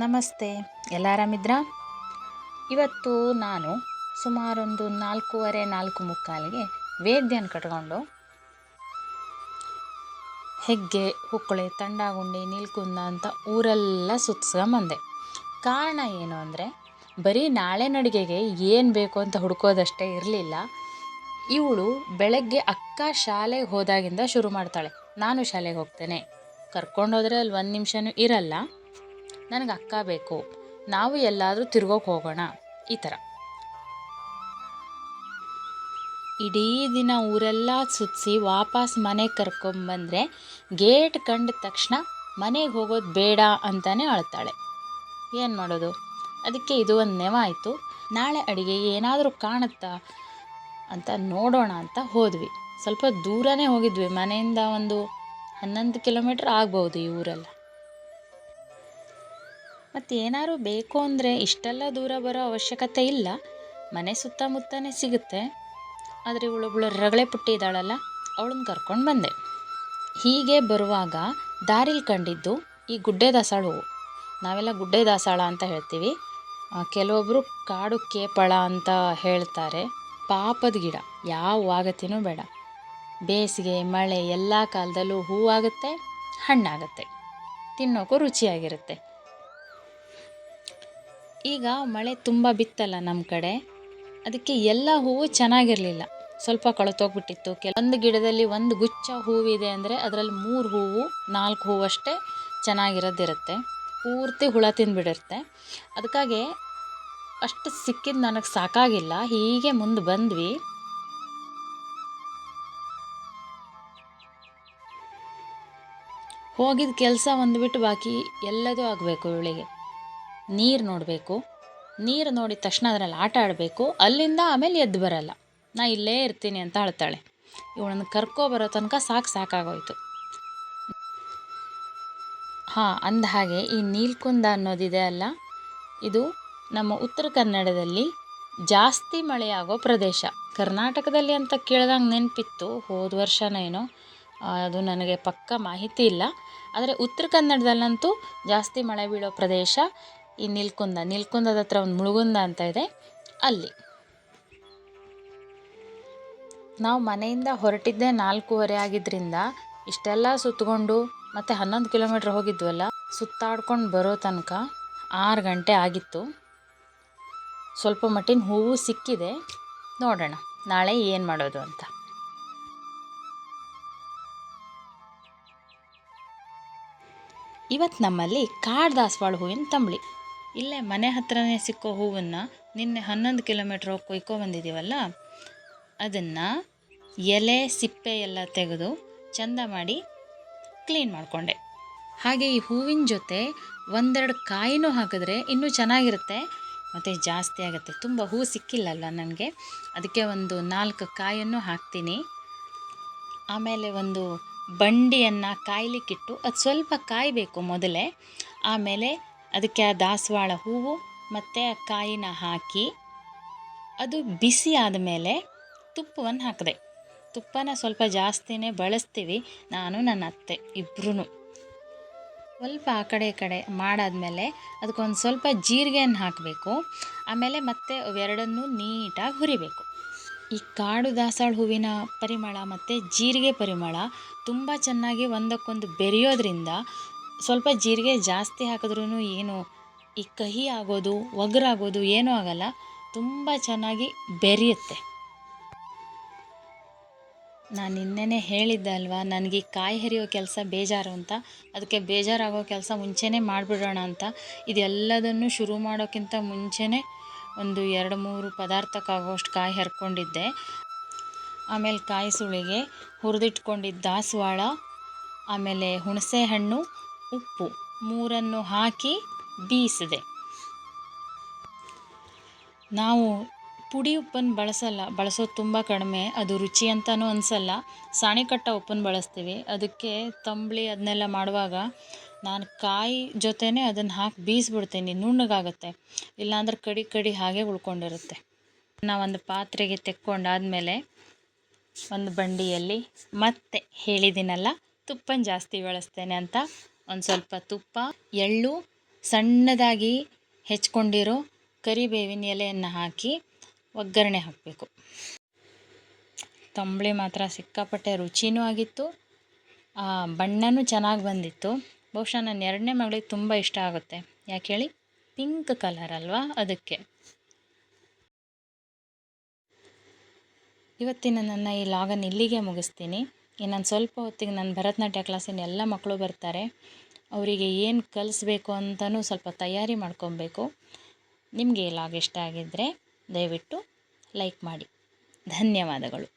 ನಮಸ್ತೆ, ಎಲ್ಲ ಆರಾಮಿದ್ರಾ? ಇವತ್ತು ನಾನು ಸುಮಾರೊಂದು 4:15 4:45ಗೆ ವೇದ್ಯನ ಕಟ್ಕೊಂಡು ಹೆಗ್ಗೆ, ಹುಕ್ಕಳೆ, ತಂಡಾಗುಂಡಿ, ನೀಲ್ಕುಂದ ಅಂತ ಊರೆಲ್ಲ ಸುತ್ತಿಸ್ಕೊಂಬಂದೆ. ಕಾರಣ ಏನು ಅಂದರೆ, ಬರೀ ನಾಳೆ ನಡಿಗೆಗೆ ಏನು ಬೇಕು ಅಂತ ಹುಡ್ಕೋದಷ್ಟೇ ಇರಲಿಲ್ಲ. ಇವಳು ಬೆಳಗ್ಗೆ ಅಕ್ಕ ಶಾಲೆಗೆ ಹೋದಾಗಿಂದ ಶುರು ಮಾಡ್ತಾಳೆ. ನಾನು ಶಾಲೆಗೆ ಹೋಗ್ತೇನೆ, ಕರ್ಕೊಂಡೋದ್ರೆ ಅಲ್ಲಿ 1 ನಿಮಿಷನೂ ಇರಲ್ಲ, ನನಗೆ ಅಕ್ಕ ಬೇಕು, ನಾವು ಎಲ್ಲಾದರೂ ತಿರ್ಗೋಕೆ ಹೋಗೋಣ, ಈ ಥರ. ಇಡೀ ದಿನ ಊರೆಲ್ಲ ಸುತ್ತಿಸಿ ವಾಪಸ್ ಮನೆಗೆ ಕರ್ಕೊಂಬಂದರೆ ಗೇಟ್ ಕಂಡ ತಕ್ಷಣ ಮನೆಗೆ ಹೋಗೋದು ಬೇಡ ಅಂತಲೇ ಅಳ್ತಾಳೆ. ಏನು ಮಾಡೋದು? ಅದಕ್ಕೆ ಇದು ಒಂದು ನೆವ ಆಯಿತು. ನಾಳೆ ಅಡುಗೆ ಏನಾದರೂ ಕಾಣುತ್ತಾ ಅಂತ ನೋಡೋಣ ಅಂತ ಹೋದ್ವಿ. ಸ್ವಲ್ಪ ದೂರನೇ ಹೋಗಿದ್ವಿ, ಮನೆಯಿಂದ ಒಂದು 11 ಕಿಲೋಮೀಟ್ರ್ ಆಗ್ಬೋದು ಈ ಊರೆಲ್ಲ. ಮತ್ತು ಏನಾದ್ರು ಬೇಕು ಅಂದರೆ ಇಷ್ಟೆಲ್ಲ ದೂರ ಬರೋ ಅವಶ್ಯಕತೆ ಇಲ್ಲ, ಮನೆ ಸುತ್ತಮುತ್ತನೇ ಸಿಗುತ್ತೆ. ಆದರೆ ಇವಳೊಬ್ಳು ರಗಳೆ ಪುಟ್ಟಿ ಇದ್ದಾಳಲ್ಲ, ಅವಳನ್ನ ಕರ್ಕೊಂಡು ಬಂದೆ. ಹೀಗೆ ಬರುವಾಗ ದಾರಿಲಿ ಕಂಡಿದ್ದು ಈ ಗುಡ್ಡೆ ದಾಸಾಳ ಹೂವು. ನಾವೆಲ್ಲ ಗುಡ್ಡೆ ದಾಸಾಳ ಅಂತ ಹೇಳ್ತೀವಿ, ಕೆಲವೊಬ್ಬರು ಕಾಡು ಕೇಪಳ ಅಂತ ಹೇಳ್ತಾರೆ. ಪಾಪದ ಗಿಡ, ಯಾವ ಆಗತಿನೂ ಬೇಡ, ಬೇಸಿಗೆ ಮಳೆ ಎಲ್ಲ ಕಾಲದಲ್ಲೂ ಹೂವಾಗುತ್ತೆ, ಹಣ್ಣಾಗುತ್ತೆ, ತಿನ್ನೋಕ್ಕೂ ರುಚಿಯಾಗಿರುತ್ತೆ. ಈಗ ಮಳೆ ತುಂಬ ಬಿತ್ತಲ್ಲ ನಮ್ಮ ಕಡೆ, ಅದಕ್ಕೆ ಎಲ್ಲ ಹೂವು ಚೆನ್ನಾಗಿರಲಿಲ್ಲ, ಸ್ವಲ್ಪ ಕೊಳತೋಗ್ಬಿಟ್ಟಿತ್ತು. ಒಂದು ಗಿಡದಲ್ಲಿ ಒಂದು ಗುಚ್ಛ ಹೂವಿದೆ ಅಂದರೆ ಅದರಲ್ಲಿ 3 ಹೂವು 4 ಹೂವಷ್ಟೇ ಚೆನ್ನಾಗಿರೋದಿರುತ್ತೆ, ಪೂರ್ತಿ ಹುಳ ತಿಂದುಬಿಡಿರುತ್ತೆ. ಅದಕ್ಕಾಗಿ ಅಷ್ಟು ಸಿಕ್ಕಿದ್ದು ನನಗೆ ಸಾಕಾಗಿಲ್ಲ. ಹೀಗೆ ಮುಂದೆ ಬಂದ್ವಿ. ಹೋಗಿದ್ದ ಕೆಲಸ ಒಂದು ಬಿಟ್ಟು ಬಾಕಿ ಎಲ್ಲದೂ ಆಗಬೇಕು. ಇವಳಿಗೆ ನೀರು ನೋಡಬೇಕು, ನೀರು ನೋಡಿದ ತಕ್ಷಣ ಅದರಲ್ಲಿ ಆಟ ಆಡಬೇಕು, ಅಲ್ಲಿಂದ ಆಮೇಲೆ ಎದ್ದು ಬರಲ್ಲ, ನಾ ಇಲ್ಲೇ ಇರ್ತೀನಿ ಅಂತ ಅಳ್ತಾಳೆ. ಇವಳನ್ನು ಕರ್ಕೊಬರೋ ತನಕ ಸಾಕಾಗೋಯ್ತು. ಅಂದ ಹಾಗೆ ಈ ನೀಲ್ಕುಂದ ಅನ್ನೋದಿದೆ ಅಲ್ಲ, ಇದು ನಮ್ಮ ಉತ್ತರ ಕನ್ನಡದಲ್ಲಿ ಜಾಸ್ತಿ ಮಳೆಯಾಗೋ ಪ್ರದೇಶ. ಕರ್ನಾಟಕದಲ್ಲಿ ಅಂತ ಕೇಳಿದಂಗೆ ನೆನಪಿತ್ತು, ಹೋದ ವರ್ಷನೇನೋ, ಅದು ನನಗೆ ಪಕ್ಕ ಮಾಹಿತಿ ಇಲ್ಲ. ಆದರೆ ಉತ್ತರ ಕನ್ನಡದಲ್ಲಂತೂ ಜಾಸ್ತಿ ಮಳೆ ಬೀಳೋ ಪ್ರದೇಶ ಈ ನೀಲ್ಕುಂದದ ಹತ್ರ ಒಂದು ಮುಳುಗುಂದ ಅಂತ ಇದೆ, ಅಲ್ಲಿ. ನಾವು ಮನೆಯಿಂದ ಹೊರಟಿದ್ದೆ 4:15 ಆಗಿದ್ದರಿಂದ ಇಷ್ಟೆಲ್ಲ ಸುತ್ತಕೊಂಡು ಮತ್ತು 11 ಕಿಲೋಮೀಟ್ರ್ ಹೋಗಿದ್ವಲ್ಲ, ಸುತ್ತಾಡ್ಕೊಂಡು ಬರೋ ತನಕ 6 ಗಂಟೆ ಆಗಿತ್ತು. ಸ್ವಲ್ಪ ಮಟ್ಟಿನ ಹೂವು ಸಿಕ್ಕಿದೆ, ನೋಡೋಣ ನಾಳೆ ಏನು ಮಾಡೋದು ಅಂತ. ಇವತ್ತು ನಮ್ಮಲ್ಲಿ ಕಾಡು ದಾಸವಾಳ ಹೂವಿನ ತಂಬಳಿ, ಇಲ್ಲೇ ಮನೆ ಹತ್ರನೇ ಸಿಕ್ಕೋ ಹೂವನ್ನು ನಿನ್ನೆ 11 ಕಿಲೋಮೀಟ್ರ್ ಹೋಗಿ ಕೊಯ್ಕೊಬಂದಿದ್ದೀವಲ್ಲ, ಅದನ್ನು ಎಲೆ ಸಿಪ್ಪೆ ಎಲ್ಲ ತೆಗೆದು ಚಂದ ಮಾಡಿ ಕ್ಲೀನ್ ಮಾಡಿಕೊಂಡೆ. ಹಾಗೆ ಈ ಹೂವಿನ ಜೊತೆ 1-2 ಕಾಯಿನೂ ಹಾಕಿದ್ರೆ ಇನ್ನೂ ಚೆನ್ನಾಗಿರುತ್ತೆ ಮತ್ತು ಜಾಸ್ತಿ ಆಗುತ್ತೆ. ತುಂಬ ಹೂ ಸಿಕ್ಕಿಲ್ಲಲ್ಲ ನನಗೆ, ಅದಕ್ಕೆ ಒಂದು 4 ಕಾಯನ್ನು ಹಾಕ್ತೀನಿ. ಆಮೇಲೆ ಒಂದು ಬಂಡಿಯನ್ನು ಕಾಯ್ಲಿಕ್ಕಿಟ್ಟು ಅದು ಸ್ವಲ್ಪ ಕಾಯಬೇಕು ಮೊದಲೇ, ಆಮೇಲೆ ಅದಕ್ಕೆ ಆ ದಾಸವಾಳ ಹೂವು ಮತ್ತು ಆ ಕಾಯಿನ ಹಾಕಿ ಅದು ಬಿಸಿ ಆದಮೇಲೆ ತುಪ್ಪವನ್ನು ಹಾಕಿದೆ. ತುಪ್ಪನ ಸ್ವಲ್ಪ ಜಾಸ್ತಿನೇ ಬಳಸ್ತೀವಿ, ನಾನು ನನ್ನ ಅತ್ತೆ ಇಬ್ಬರೂ. ಸ್ವಲ್ಪ ಆ ಕಡೆ ಈ ಕಡೆ ಮಾಡಾದಮೇಲೆ ಅದಕ್ಕೊಂದು ಸ್ವಲ್ಪ ಜೀರಿಗೆಯನ್ನು ಹಾಕಬೇಕು. ಆಮೇಲೆ ಮತ್ತೆ ಅವೆರಡನ್ನೂ ನೀಟಾಗಿ ಹುರಿಬೇಕು. ಈ ಕಾಡು ದಾಸಾಳ ಹೂವಿನ ಪರಿಮಳ ಮತ್ತು ಜೀರಿಗೆ ಪರಿಮಳ ತುಂಬ ಚೆನ್ನಾಗಿ ಒಂದಕ್ಕೊಂದು ಬೆರೆಯೋದ್ರಿಂದ ಸ್ವಲ್ಪ ಜೀರಿಗೆ ಜಾಸ್ತಿ ಹಾಕಿದ್ರೂ ಏನು ಈ ಕಹಿ ಆಗೋದು ಒಗರಾಗೋದು ಏನೂ ಆಗಲ್ಲ, ತುಂಬ ಚೆನ್ನಾಗಿ ಬೆರೆಯುತ್ತೆ. ನಾನು ನಿನ್ನೆನೇ ಹೇಳಿದ್ದೆ ಅಲ್ವಾ, ನನಗೆ ಕಾಯಿ ಹರಿಯೋ ಕೆಲಸ ಬೇಜಾರು ಅಂತ, ಅದಕ್ಕೆ ಬೇಜಾರಾಗೋ ಕೆಲಸ ಮುಂಚೆನೇ ಮಾಡಿಬಿಡೋಣ ಅಂತ ಇದೆಲ್ಲದನ್ನು ಶುರು ಮಾಡೋಕ್ಕಿಂತ ಮುಂಚೆನೇ ಒಂದು 2-3 ಪದಾರ್ಥಕ್ಕಾಗೋಷ್ಟು ಕಾಯಿ ಹರ್ಕೊಂಡಿದ್ದೆ. ಆಮೇಲೆ ಕಾಯಿ ಸುಳಿಗೆ ಹುರಿದಿಟ್ಕೊಂಡಿದ್ದ ದಾಸವಾಳ, ಆಮೇಲೆ ಹುಣಸೆ ಹಣ್ಣು, ಉಪ್ಪು 3 ಹಾಕಿ ಬೀಸಿದೆ. ನಾವು ಪುಡಿ ಉಪ್ಪನ್ನು ಬಳಸೋದು ತುಂಬ ಕಡಿಮೆ, ಅದು ರುಚಿ ಅಂತಲೂ ಅನಿಸಲ್ಲ. ಸಾಣಿಕಟ್ಟ ಉಪ್ಪನ್ನು ಬಳಸ್ತೀವಿ. ಅದಕ್ಕೆ ತಂಬಳಿ ಅದನ್ನೆಲ್ಲ ಮಾಡುವಾಗ ನಾನು ಕಾಯಿ ಜೊತೆನೇ ಅದನ್ನು ಹಾಕಿ ಬೀಸಿಬಿಡ್ತೀನಿ, ನುಣ್ಣಗಾಗುತ್ತೆ, ಇಲ್ಲಾಂದ್ರೆ ಕಡಿ ಹಾಗೆ ಉಳ್ಕೊಂಡಿರುತ್ತೆ. ಒಂದು ಪಾತ್ರೆಗೆ ತೆಕ್ಕೊಂಡಾದಮೇಲೆ ಒಂದು ಬಂಡಿಯಲ್ಲಿ ಮತ್ತೆ ಹೇಳಿದ್ದೀನಲ್ಲ ತುಪ್ಪನ ಜಾಸ್ತಿ ಬಳಸ್ತೇನೆ ಅಂತ, ಒಂದು ಸ್ವಲ್ಪ ತುಪ್ಪ, ಎಳ್ಳು ಸಣ್ಣದಾಗಿ ಹೆಚ್ಕೊಂಡಿರೋ ಕರಿಬೇವಿನ ಎಲೆಯನ್ನು ಹಾಕಿ ಒಗ್ಗರಣೆ ಹಾಕಬೇಕು. ತಂಬಳಿ ಮಾತ್ರ ಸಿಕ್ಕಾಪಟ್ಟೆ ರುಚಿನೂ ಆಗಿತ್ತು, ಬಣ್ಣನೂ ಚೆನ್ನಾಗಿ ಬಂದಿತ್ತು. ಬಹುಶಃ ನನ್ನ ಎರಡನೇ ಮಗಳಿಗೆ ತುಂಬ ಇಷ್ಟ ಆಗುತ್ತೆ. ಯಾಕೆ ಹೇಳಿ, ಪಿಂಕ್ ಕಲರ್ ಅಲ್ವಾ, ಅದಕ್ಕೆ. ಇವತ್ತಿನ ನನ್ನ ಈ ಲಾಗನ್ನು ಇಲ್ಲಿಗೆ ಮುಗಿಸ್ತೀನಿ. ಇನ್ನೊಂದು ಸ್ವಲ್ಪ ಹೊತ್ತಿಗೆ ನನ್ನ ಭರತನಾಟ್ಯ ಕ್ಲಾಸಿನ ಎಲ್ಲ ಮಕ್ಕಳು ಬರ್ತಾರೆ. ಅವರಿಗೆ ಏನು ಕಲಿಸ್ಬೇಕು ಅಂತಲೂ ಸ್ವಲ್ಪ ತಯಾರಿ ಮಾಡ್ಕೊಬೇಕು. ನಿಮಗೆ ಈ ಲಾಗ್ ಇಷ್ಟ ಆಗಿದ್ದರೆ ದಯವಿಟ್ಟು ಲೈಕ್ ಮಾಡಿ. ಧನ್ಯವಾದಗಳು.